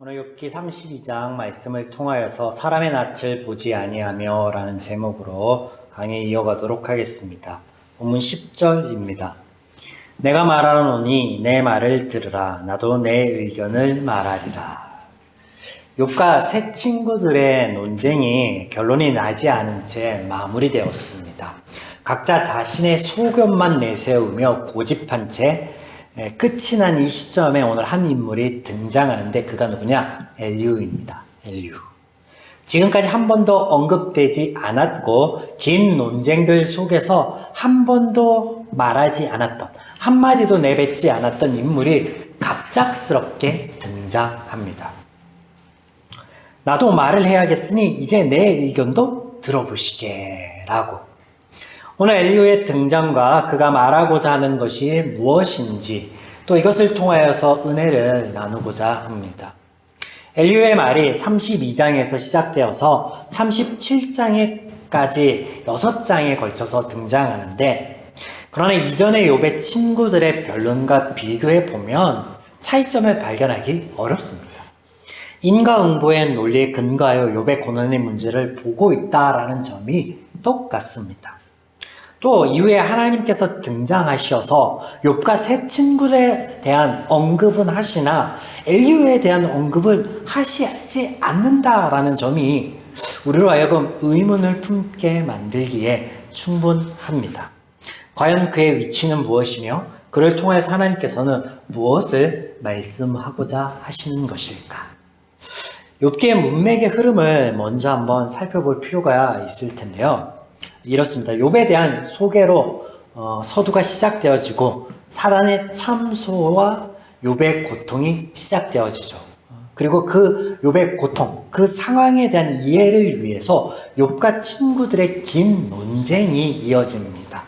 오늘 욥기 32장 말씀을 통하여서 사람의 낯을 보지 아니하며 라는 제목으로 강의 이어가도록 하겠습니다. 본문 10절입니다. 내가 말하노니 내 말을 들으라. 나도 내 의견을 말하리라. 욥과 세 친구들의 논쟁이 결론이 나지 않은 채 마무리되었습니다. 각자 자신의 소견만 내세우며 고집한 채 끝이 난 이 시점에 오늘 한 인물이 등장하는데 그가 누구냐? 엘리후입니다. 엘리후. 지금까지 한 번도 언급되지 않았고 긴 논쟁들 속에서 한 번도 말하지 않았던, 한마디도 내뱉지 않았던 인물이 갑작스럽게 등장합니다. 나도 말을 해야겠으니 이제 내 의견도 들어보시게 라고. 오늘 엘리후의 등장과 그가 말하고자 하는 것이 무엇인지 또 이것을 통하여서 은혜를 나누고자 합니다. 엘리후의 말이 32장에서 시작되어서 37장에까지 6장에 걸쳐서 등장하는데, 그러나 이전의 욥의 친구들의 변론과 비교해 보면 차이점을 발견하기 어렵습니다. 인과응보의 논리에 근거하여 욥의 고난의 문제를 보고 있다라는 점이 똑같습니다. 또 이후에 하나님께서 등장하셔서 욥과 세 친구에 대한 언급은 하시나 엘리후에 대한 언급을 하시지 않는다라는 점이 우리로 하여금 의문을 품게 만들기에 충분합니다. 과연 그의 위치는 무엇이며 그를 통해서 하나님께서는 무엇을 말씀하고자 하시는 것일까? 욥기의 문맥의 흐름을 먼저 한번 살펴볼 필요가 있을 텐데요. 이렇습니다. 욥에 대한 소개로 서두가 시작되어지고 사단의 참소와 욥의 고통이 시작되어지죠. 그리고 그 욥의 고통, 그 상황에 대한 이해를 위해서 욥과 친구들의 긴 논쟁이 이어집니다.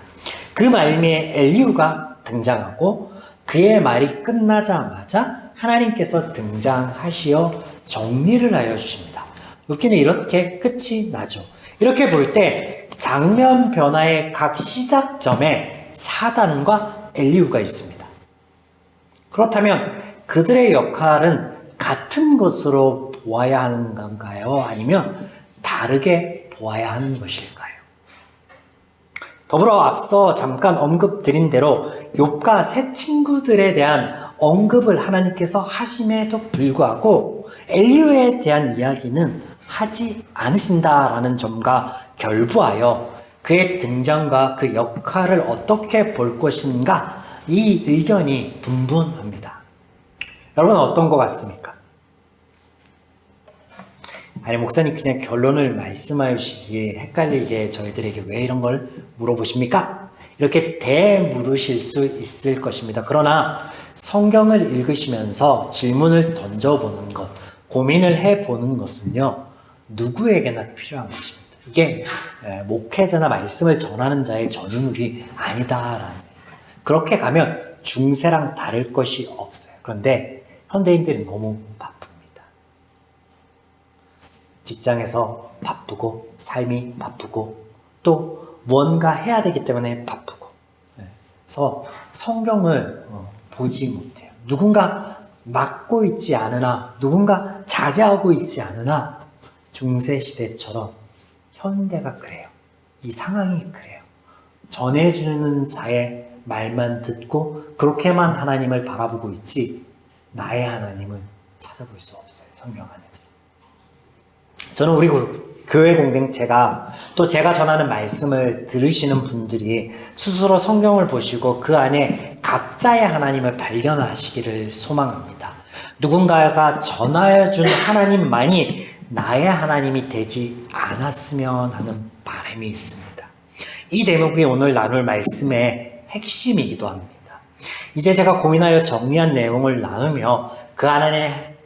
그 말미에 엘리후가 등장하고 그의 말이 끝나자마자 하나님께서 등장하시어 정리를 하여 주십니다. 욥기는 이렇게 끝이 나죠. 이렇게 볼 때 장면 변화의 각 시작점에 사단과 엘리후가 있습니다. 그렇다면 그들의 역할은 같은 것으로 보아야 하는 건가요? 아니면 다르게 보아야 하는 것일까요? 더불어 앞서 잠깐 언급드린 대로 욥과 세 친구들에 대한 언급을 하나님께서 하심에도 불구하고 엘리후에 대한 이야기는 하지 않으신다라는 점과 결부하여 그의 등장과 그 역할을 어떻게 볼 것인가, 이 의견이 분분합니다. 여러분 어떤 것 같습니까? 아니 목사님 그냥 결론을 말씀하여 주시지 헷갈리게 저희들에게 왜 이런 걸 물어보십니까? 이렇게 대물으실 수 있을 것입니다. 그러나 성경을 읽으시면서 질문을 던져보는 것, 고민을 해보는 것은요, 누구에게나 필요한 것입니다. 이게 목회자나 말씀을 전하는 자의 전유물이 아니다라는 거예요. 그렇게 가면 중세랑 다를 것이 없어요. 그런데 현대인들이 너무 바쁩니다. 직장에서 바쁘고 삶이 바쁘고 또 무언가 해야 되기 때문에 바쁘고, 그래서 성경을 보지 못해요. 누군가 맡고 있지 않으나, 누군가 자제하고 있지 않으나 중세시대처럼 현대가 그래요. 이 상황이 그래요. 전해주는 자의 말만 듣고 그렇게만 하나님을 바라보고 있지 나의 하나님은 찾아볼 수 없어요. 성경 안에서. 저는 우리 교회 공동체가 또 제가 전하는 말씀을 들으시는 분들이 스스로 성경을 보시고 그 안에 각자의 하나님을 발견하시기를 소망합니다. 누군가가 전하여 준 하나님만이 나의 하나님이 되지 않았으면 하는 바람이 있습니다. 이 대목이 오늘 나눌 말씀의 핵심이기도 합니다. 이제 제가 고민하여 정리한 내용을 나누며 그 안에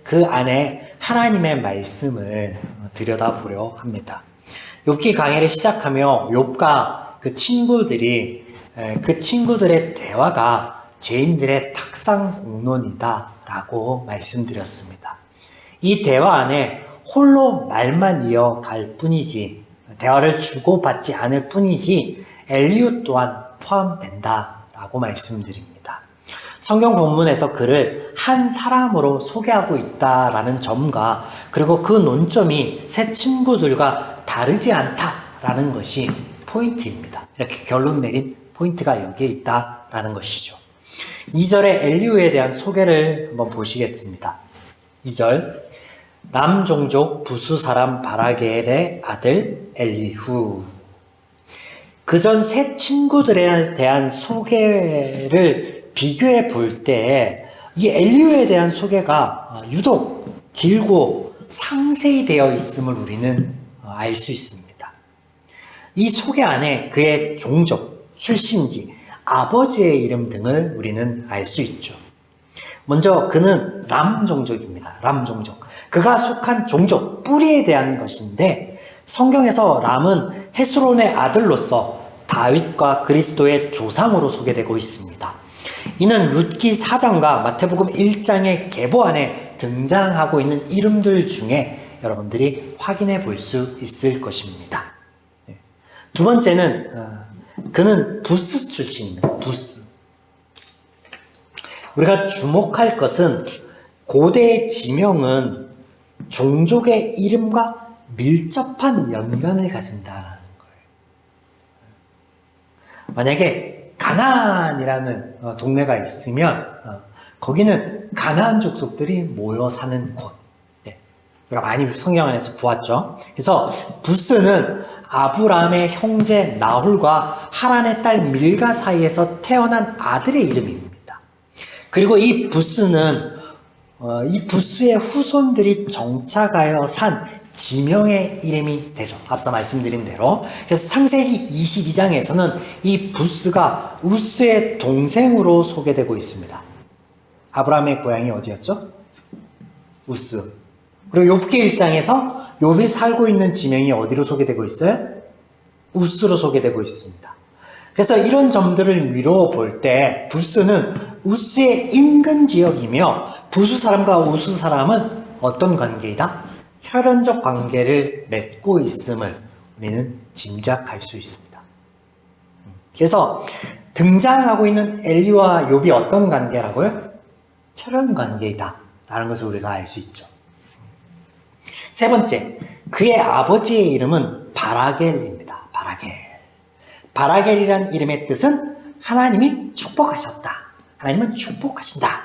하나님의 말씀을 들여다보려 합니다. 욥기 강의를 시작하며 욥과 그 친구들의 대화가 죄인들의 탁상 공론이다라고 말씀드렸습니다. 이 대화 안에 홀로 말만 이어갈 뿐이지, 대화를 주고받지 않을 뿐이지 엘리후 또한 포함된다라고 말씀드립니다. 성경 본문에서 그를 한 사람으로 소개하고 있다라는 점과 그리고 그 논점이 새 친구들과 다르지 않다라는 것이 포인트입니다. 이렇게 결론 내린 포인트가 여기에 있다라는 것이죠. 2절의 엘리후에 대한 소개를 한번 보시겠습니다. 2절 람 종족 부수 사람 바라겔의 아들 엘리후. 그전 새 친구들에 대한 소개를 비교해 볼 때 이 엘리후에 대한 소개가 유독 길고 상세히 되어 있음을 우리는 알 수 있습니다. 이 소개 안에 그의 종족, 출신지, 아버지의 이름 등을 우리는 알 수 있죠. 먼저 그는 람 종족입니다. 람 종족. 그가 속한 종족, 뿌리에 대한 것인데 성경에서 람은 헤스론의 아들로서 다윗과 그리스도의 조상으로 소개되고 있습니다. 이는 룻기 4장과 마태복음 1장의 계보 안에 등장하고 있는 이름들 중에 여러분들이 확인해 볼 수 있을 것입니다. 두 번째는 그는 부스 출신입니다. 부스. 우리가 주목할 것은 고대의 지명은 종족의 이름과 밀접한 연관을 가진다는 거예요. 만약에 가나안이라는 동네가 있으면 거기는 가나안 족속들이 모여 사는 곳. 우리가 많이 성경 안에서 보았죠. 그래서 부스는 아브라함의 형제 나홀과 하란의 딸 밀가 사이에서 태어난 아들의 이름입니다. 그리고 이 부스는 이 부스의 후손들이 정착하여 산 지명의 이름이 되죠. 앞서 말씀드린 대로. 그래서 창세기 22장에서는 이 부스가 우스의 동생으로 소개되고 있습니다. 아브라함의 고향이 어디였죠? 우스. 그리고 욥기 1장에서 욥이 살고 있는 지명이 어디로 소개되고 있어요? 우스로 소개되고 있습니다. 그래서 이런 점들을 미루어 볼 때 부스는 우스의 인근 지역이며 부수 사람과 우수 사람은 어떤 관계이다? 혈연적 관계를 맺고 있음을 우리는 짐작할 수 있습니다. 그래서 등장하고 있는 엘리와 욥이 어떤 관계라고요? 혈연 관계이다 라는 것을 우리가 알 수 있죠. 세 번째, 그의 아버지의 이름은 바라겔입니다. 바라겔. 바라겔이란 이름의 뜻은 하나님이 축복하셨다. 하나님은 축복하신다.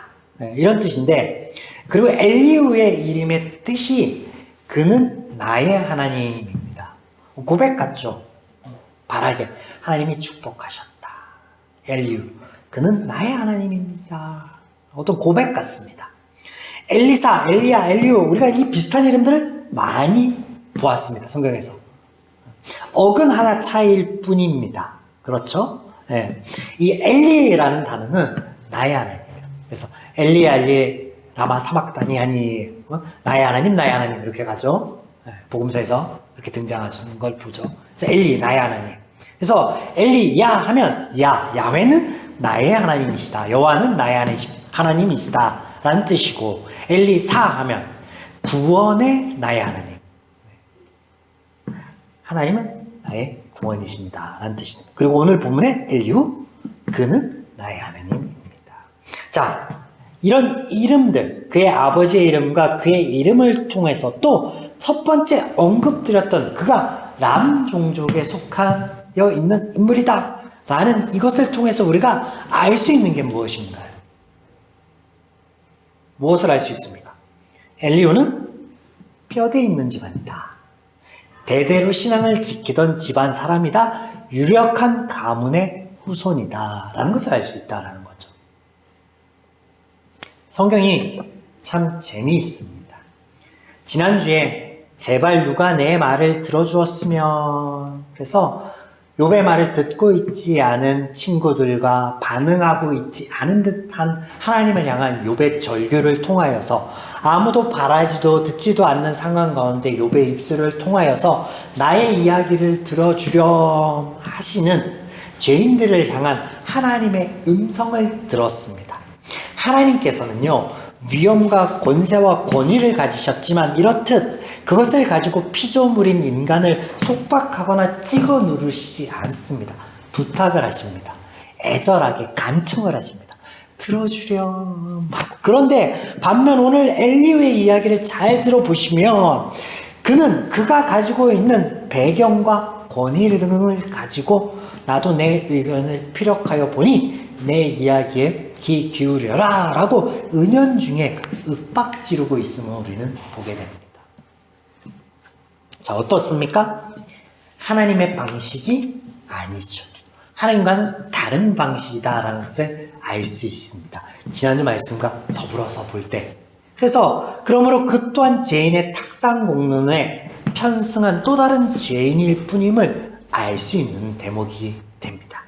이런 뜻인데, 그리고 엘리후의 이름의 뜻이 그는 나의 하나님입니다. 고백 같죠? 바라겔. 하나님이 축복하셨다. 엘리후. 그는 나의 하나님입니다. 어떤 고백 같습니다. 엘리사, 엘리야, 엘리후. 우리가 이 비슷한 이름들을 많이 보았습니다. 성경에서. 어근 하나 차이일 뿐입니다. 그렇죠? 네. 이 엘리라는 단어는 나의 하나님이에요. 그래서 엘리야, 엘리, 라마 사막다니 하니 나의 하나님, 나의 하나님 이렇게 가죠. 네. 복음서에서 이렇게 등장하는 걸 보죠. 그래서 엘리, 나의 하나님. 그래서 엘리야 하면 야훼는 나의 하나님이시다. 여호와는 나의 하나님이시다 라는 뜻이고, 엘리사 하면 구원의 나의 하나님. 하나님은 나의 구원이십니다 라는 뜻입니다. 그리고 오늘 본문의 엘리후, 그는 나의 하나님입니다. 자, 이런 이름들, 그의 아버지의 이름과 그의 이름을 통해서 또 첫 번째 언급드렸던 그가 람 종족에 속하여 있는 인물이다 라는 이것을 통해서 우리가 알 수 있는 게 무엇인가요? 무엇을 알 수 있습니까? 엘리후는 뼈대 있는 집안이다. 대대로 신앙을 지키던 집안 사람이다. 유력한 가문의 후손이다 라는 것을 알 수 있다는 거죠. 성경이 참 재미있습니다. 지난주에 제발 누가 내 말을 들어주었으면, 그래서 욥의 말을 듣고 있지 않은 친구들과 반응하고 있지 않은 듯한 하나님을 향한 욥의 절규를 통하여서 아무도 바라지도 듣지도 않는 상황 가운데 욥의 입술을 통하여서 나의 이야기를 들어주렴 하시는 죄인들을 향한 하나님의 음성을 들었습니다. 하나님께서는요, 위엄과 권세와 권위를 가지셨지만 이렇듯 그것을 가지고 피조물인 인간을 속박하거나 찍어 누르시지 않습니다. 부탁을 하십니다. 애절하게 간청을 하십니다. 들어주렴. 그런데 반면 오늘 엘리후의 이야기를 잘 들어보시면 그가 가지고 있는 배경과 권위 등을 가지고 나도 내 의견을 피력하여 보니 내 이야기에 귀 기울여라 라고 은연중에 윽박지르고 있음을 우리는 보게 됩니다. 자, 어떻습니까? 하나님의 방식이 아니죠. 하나님과는 다른 방식이다라는 것을 알 수 있습니다. 지난주 말씀과 더불어서 볼 때. 그래서 그러므로 그 또한 죄인의 탁상 공론에 편승한 또 다른 죄인일 뿐임을 알 수 있는 대목이 됩니다.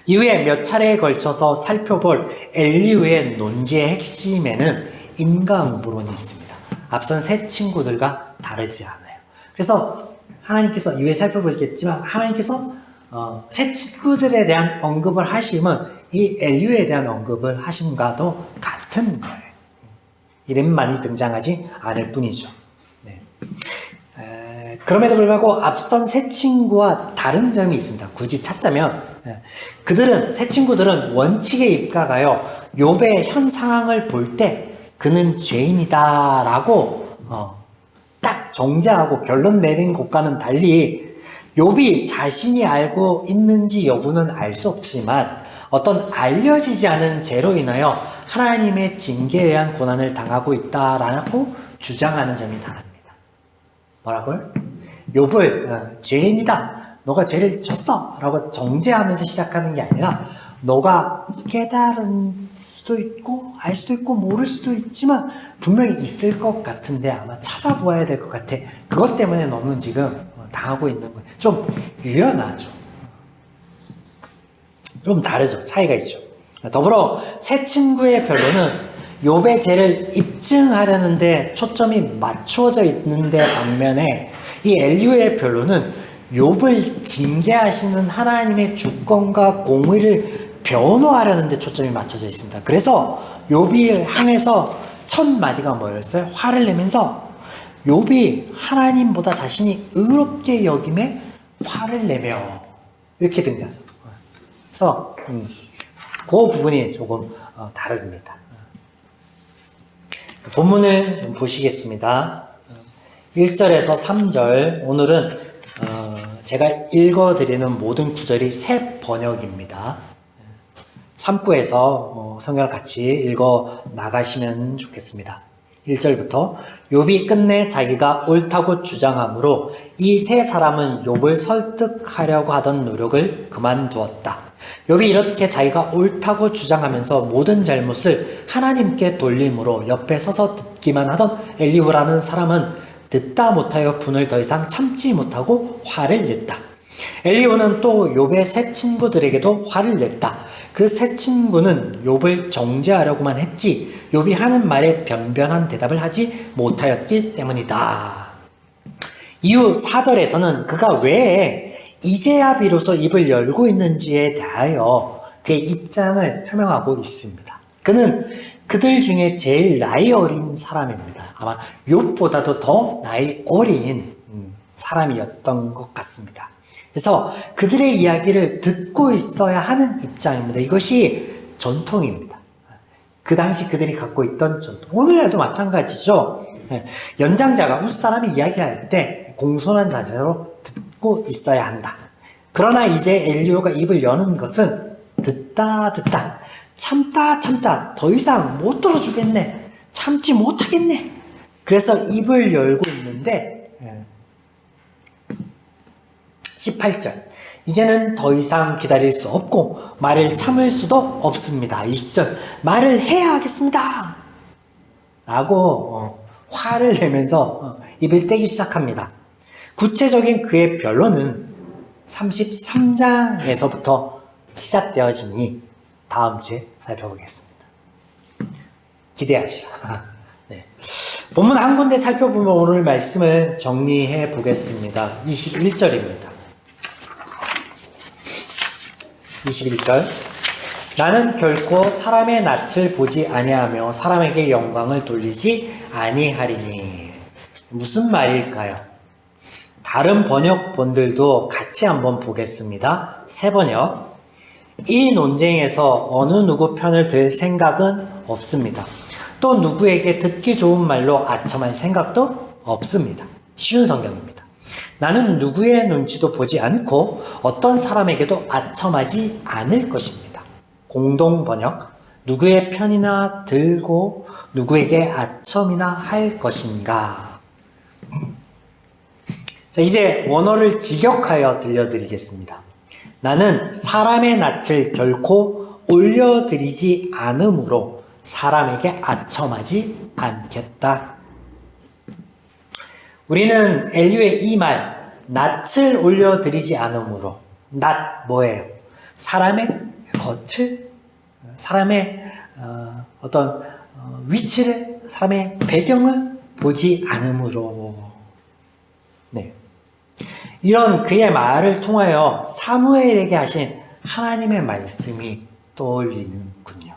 이후에 몇 차례에 걸쳐서 살펴볼 엘리후의 논지의 핵심에는 인과응보론이 있습니다. 앞선 세 친구들과 다르지 않아요. 그래서 하나님께서 이후에 살펴보겠지만 하나님께서 세 친구들에 대한 언급을 하심은 이 엘리후에 대한 언급을 하심과도 같은 거예요. 이름만이 등장하지 않을 뿐이죠. 네. 그럼에도 불구하고 앞선 세 친구와 다른 점이 있습니다. 굳이 찾자면 세 친구들은 원칙에 입각하여 욥의 현 상황을 볼 때 그는 죄인이다라고 딱 정죄하고 결론 내린 것과는 달리 욥이 자신이 알고 있는지 여부는 알 수 없지만 어떤 알려지지 않은 죄로 인하여 하나님의 징계에 의한 고난을 당하고 있다라고 주장하는 점이 다릅니다. 뭐라고요? 욥을 죄인이다. 너가 죄를 졌어. 라고 정죄하면서 시작하는 게 아니라 너가 깨달은 수도 있고 알 수도 있고 모를 수도 있지만 분명히 있을 것 같은데 아마 찾아보아야 될 것 같아. 그것 때문에 너는 지금 당하고 있는 거예요. 좀 유연하죠. 좀 다르죠. 차이가 있죠. 더불어 세 친구의 변론은 욥의 죄를 입증하려는데 초점이 맞추어져 있는데 반면에 이 엘리후의 변론은 욥을 징계하시는 하나님의 주권과 공의를 변호하려는 데 초점이 맞춰져 있습니다. 그래서 욥이 향해서 첫 마디가 뭐였어요? 화를 내면서 욥이 하나님보다 자신이 의롭게 여김에 화를 내며 이렇게 등장하죠. 그래서 그 부분이 조금 다릅니다. 본문을 좀 보시겠습니다. 1절에서 3절 오늘은 제가 읽어드리는 모든 구절이 새 번역입니다. 참고해서 성경을 같이 읽어 나가시면 좋겠습니다. 1절부터 욥이 끝내 자기가 옳다고 주장하므로 이 세 사람은 욥을 설득하려고 하던 노력을 그만두었다. 욥이 이렇게 자기가 옳다고 주장하면서 모든 잘못을 하나님께 돌림으로 옆에 서서 듣기만 하던 엘리후라는 사람은 듣다 못하여 분을 더 이상 참지 못하고 화를 냈다. 엘리후는 또 욥의 세 친구들에게도 화를 냈다. 그 세 친구는 욥을 정죄하려고만 했지 욥이 하는 말에 변변한 대답을 하지 못하였기 때문이다. 이후 4절에서는 그가 왜 이제야 비로소 입을 열고 있는지에 대하여 그의 입장을 표명하고 있습니다. 그는 그들 중에 제일 나이 어린 사람입니다. 아마 욥보다도 더 나이 어린 사람이었던 것 같습니다. 그래서 그들의 이야기를 듣고 있어야 하는 입장입니다. 이것이 전통입니다. 그 당시 그들이 갖고 있던 전통. 오늘날도 마찬가지죠. 연장자가 윗사람이 이야기할 때 공손한 자세로 듣고 있어야 한다. 그러나 이제 엘리후가 입을 여는 것은 듣다 참다 더 이상 못 들어주겠네. 참지 못하겠네. 그래서 입을 열고 있는데 18절 이제는 더 이상 기다릴 수 없고 말을 참을 수도 없습니다. 20절 말을 해야 하겠습니다. 라고 화를 내면서 입을 떼기 시작합니다. 구체적인 그의 변론은 33장에서부터 시작되어지니 다음 주에 살펴보겠습니다. 기대하시라. 네. 본문 한 군데 살펴보면 오늘 말씀을 정리해 보겠습니다. 21절입니다. 21절 나는 결코 사람의 낯을 보지 아니하며 사람에게 영광을 돌리지 아니하리니. 무슨 말일까요? 다른 번역본들도 같이 한번 보겠습니다. 새 번역 이 논쟁에서 어느 누구 편을 들 생각은 없습니다. 또 누구에게 듣기 좋은 말로 아첨할 생각도 없습니다. 쉬운 성경입니다. 나는 누구의 눈치도 보지 않고 어떤 사람에게도 아첨하지 않을 것입니다. 공동 번역, 누구의 편이나 들고 누구에게 아첨이나 할 것인가. 자, 이제 원어를 직역하여 들려드리겠습니다. 나는 사람의 낯을 결코 올려드리지 않으므로 사람에게 아첨하지 않겠다. 우리는 엘류의 이 말, 낯을 올려드리지 않으므로, 낯 뭐예요? 사람의 겉을, 사람의 어떤 위치를, 사람의 배경을 보지 않으므로. 네. 이런 그의 말을 통하여 사무엘에게 하신 하나님의 말씀이 떠올리는군요.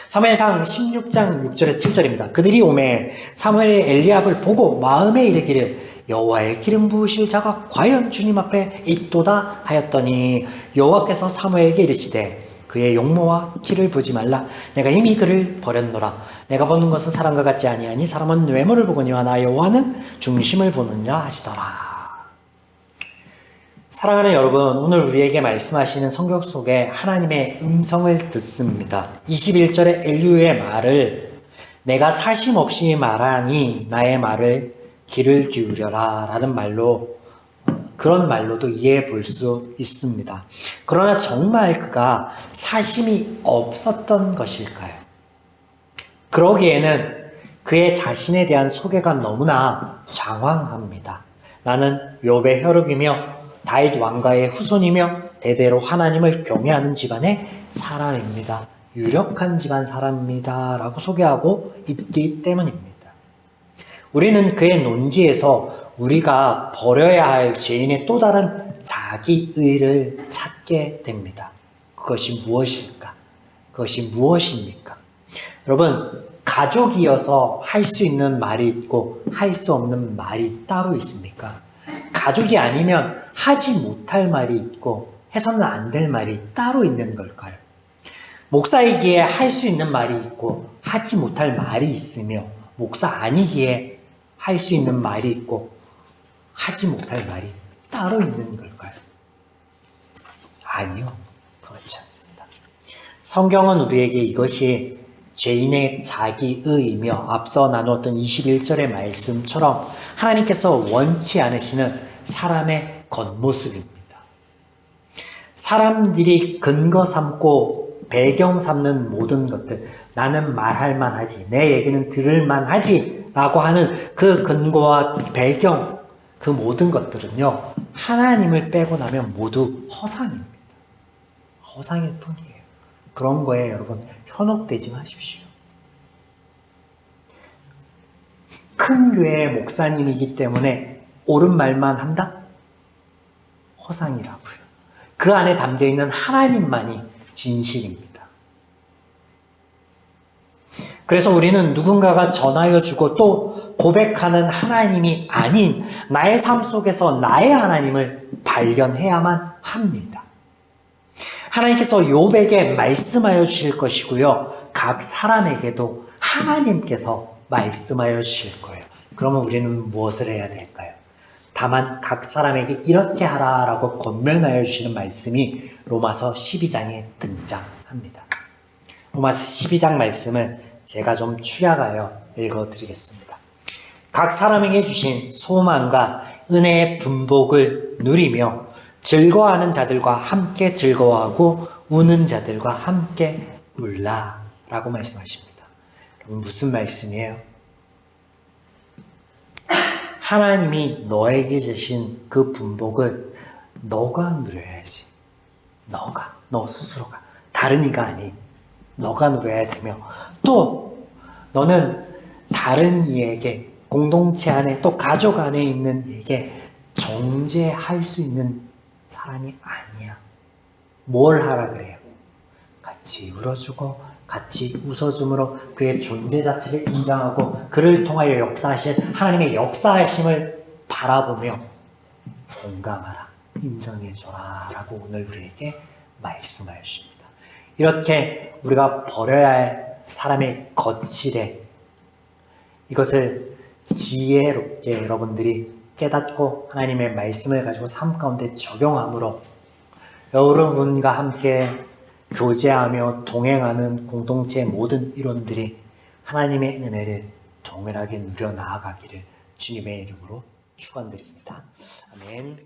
사무엘상 16장 6절에서 7절입니다. 그들이 오매 사무엘이 엘리압을 보고 마음에 이르기를 여호와의 기름 부으실 자가 과연 주님 앞에 있도다 하였더니 여호와께서 사무엘에게 이르시되 그의 용모와 키를 보지 말라. 내가 이미 그를 버렸노라. 내가 보는 것은 사람과 같지 아니하니 사람은 외모를 보거니와 나 여호와는 중심을 보느냐 하시더라. 사랑하는 여러분, 오늘 우리에게 말씀하시는 성경 속에 하나님의 음성을 듣습니다. 21절의 엘류의 말을 내가 사심 없이 말하니 나의 말을 귀를 기울여라 라는 말로, 그런 말로도 이해해 볼 수 있습니다. 그러나 정말 그가 사심이 없었던 것일까요? 그러기에는 그의 자신에 대한 소개가 너무나 장황합니다. 나는 욥의 혈육이며 다윗 왕가의 후손이며 대대로 하나님을 경외하는 집안의 사람입니다. 유력한 집안 사람입니다. 라고 소개하고 있기 때문입니다. 우리는 그의 논지에서 우리가 버려야 할 죄인의 또 다른 자기의를 찾게 됩니다. 그것이 무엇일까? 그것이 무엇입니까? 여러분, 가족이어서 할 수 있는 말이 있고 할 수 없는 말이 따로 있습니까? 가족이 아니면 하지 못할 말이 있고 해서는 안 될 말이 따로 있는 걸까요? 목사이기에 할 수 있는 말이 있고 하지 못할 말이 있으며 목사 아니기에 할 수 있는 말이 있고 하지 못할 말이 따로 있는 걸까요? 아니요, 그렇지 않습니다. 성경은 우리에게 이것이 죄인의 자기의이며 앞서 나누었던 21절의 말씀처럼 하나님께서 원치 않으시는 사람의 겉모습입니다. 사람들이 근거 삼고 배경 삼는 모든 것들, 나는 말할 만하지, 내 얘기는 들을 만하지 라고 하는 그 근거와 배경, 그 모든 것들은요, 하나님을 빼고 나면 모두 허상입니다. 허상일 뿐이에요. 그런 거에 여러분 현혹되지 마십시오. 큰 교회의 목사님이기 때문에 옳은 말만 한다? 허상이라고요. 그 안에 담겨있는 하나님만이 진실입니다. 그래서 우리는 누군가가 전하여 주고 또 고백하는 하나님이 아닌 나의 삶 속에서 나의 하나님을 발견해야만 합니다. 하나님께서 욥에게 말씀하여 주실 것이고요. 각 사람에게도 하나님께서 말씀하여 주실 거예요. 그러면 우리는 무엇을 해야 될까요? 다만 각 사람에게 이렇게 하라라고 권면하여 주시는 말씀이 로마서 12장에 등장합니다. 로마서 12장 말씀을 제가 좀 추려가여 읽어드리겠습니다. 각 사람에게 주신 소망과 은혜의 분복을 누리며 즐거워하는 자들과 함께 즐거워하고 우는 자들과 함께 울라 라고 말씀하십니다. 무슨 말씀이에요? 하나님이 너에게 주신 그 분복을 너가 누려야지. 너 스스로가. 다른 이가 아닌 너가 누려야 되며, 또 너는 다른 이에게, 공동체 안에 또 가족 안에 있는 이에게 정죄할 수 있는 사람이 아니야. 뭘 하라 그래요? 같이 울어주고 같이 웃어줌으로 그의 존재 자체를 인정하고 그를 통하여 역사하신 하나님의 역사하심을 바라보며 공감하라, 인정해줘라 라고 오늘 우리에게 말씀하십니다. 이렇게 우리가 버려야 할 사람의 거칠애, 이것을 지혜롭게 여러분들이 깨닫고 하나님의 말씀을 가지고 삶 가운데 적용함으로 여러분과 함께 교제하며 동행하는 공동체의 모든 일원들이 하나님의 은혜를 동일하게 누려 나아가기를 주님의 이름으로 축원드립니다. 아멘.